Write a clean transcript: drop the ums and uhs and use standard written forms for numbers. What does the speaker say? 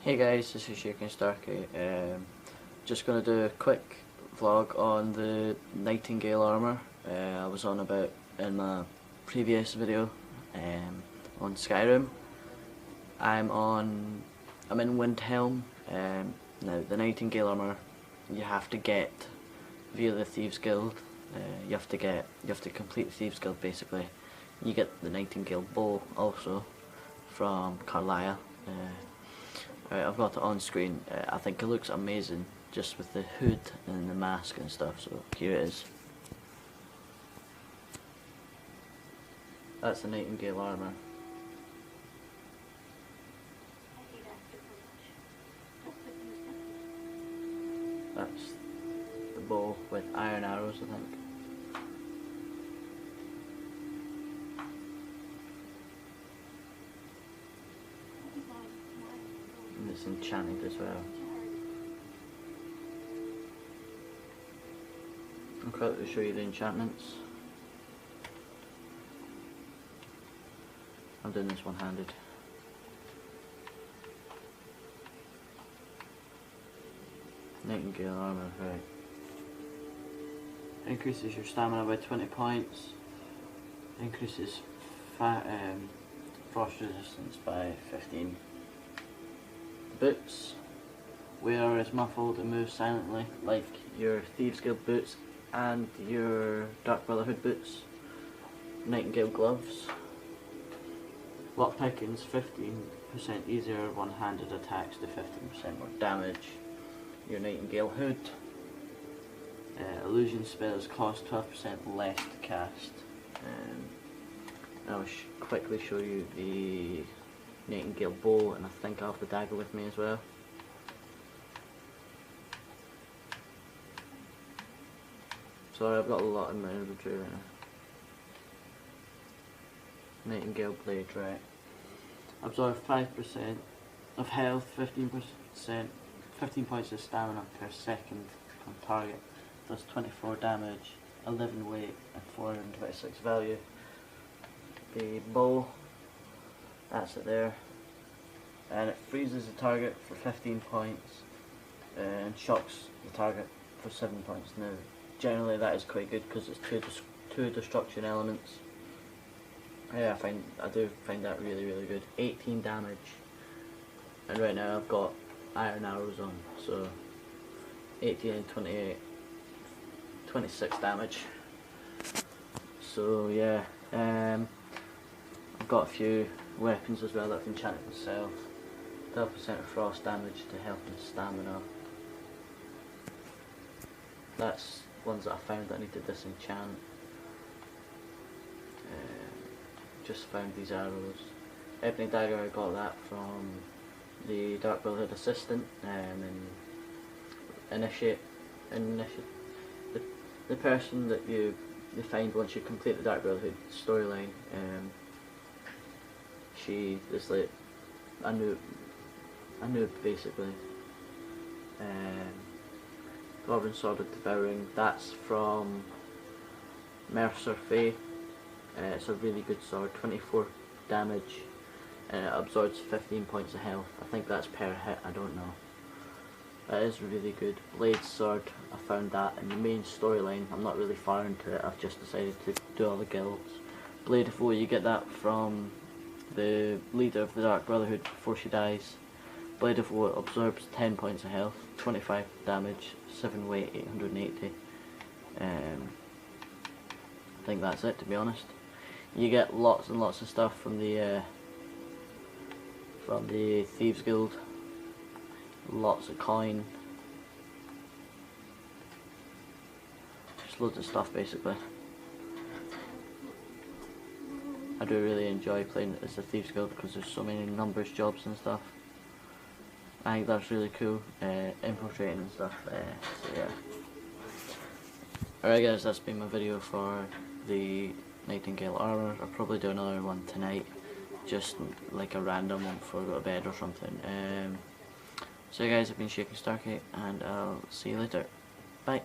Hey guys, this is Shaking Starkey. Just going to do a quick vlog on the Nightingale armour. I was on about in my previous video on Skyrim. I'm in Windhelm. Now the Nightingale armour you have to get via the Thieves Guild. You have to complete the Thieves Guild basically. You get the Nightingale bow also from Carlisle. Right, I've got it on screen. I think it looks amazing just with the hood and the mask and stuff, so here it is. That's the Nightingale armour. That's the bow with iron arrows, I think. And it's enchanted as well. I'll quickly show you the enchantments. I'm doing this one-handed. Nightingale armour, right. Increases your stamina by 20 points. Increases frost resistance by 15. Boots. Wearer is muffled and moves silently, like your Thieves Guild boots and your Dark Brotherhood boots. Nightingale gloves. Lockpicking's 15% easier one-handed attacks do 15% more damage. Your Nightingale hood. Illusion spells cost 12% less to cast. I'll quickly show you the Nightingale bow, and I think I have the dagger with me as well. Sorry, I've got a lot in my inventory right now. Nightingale blade, right. Absorb 5% of health, 15 points of stamina per second on target. Does 24 damage, 11 weight, and 426 value. The bow, that's it there. And it freezes the target for 15 points and shocks the target for 7 points. Now, generally that is quite good because it's two destruction elements. Yeah, I do find that really good. 18 damage, and right now I've got iron arrows on, so 18 and 28, 26 damage. So yeah, I've got a few weapons as well that I've enchanted myself. 12% of frost damage to health and stamina. That's ones that I found that I need to disenchant. Just found these arrows. Ebony dagger, I got that from the Dark Brotherhood assistant in the person that you find once you complete the Dark Brotherhood storyline. She is like a noob basically. Goblin Sword of Devouring, that's from Mercer Faye. It's a really good sword, 24 damage, and it absorbs 15 points of health. I think that's per hit, I don't know. That is really good. Blade Sword, I found that in the main storyline. I'm not really far into it, I've just decided to do all the guilds. Blade of Woe, you get that from the leader of the Dark Brotherhood before she dies. Blade of Woe absorbs 10 points of health, 25 damage, 7 weight, 880. I think that's it, to be honest. You get lots and lots of stuff from the Thieves Guild. Lots of coin. Just loads of stuff basically. I do really enjoy playing as the Thieves Guild because there's so many numbers jobs and stuff. I think that's really cool, infiltrating and stuff, so yeah. Alright guys, that's been my video for the Nightingale armour. I'll probably do another one tonight, just like a random one before I go to bed or something. So guys, I've been Shaking Starkey, and I'll see you later. Bye.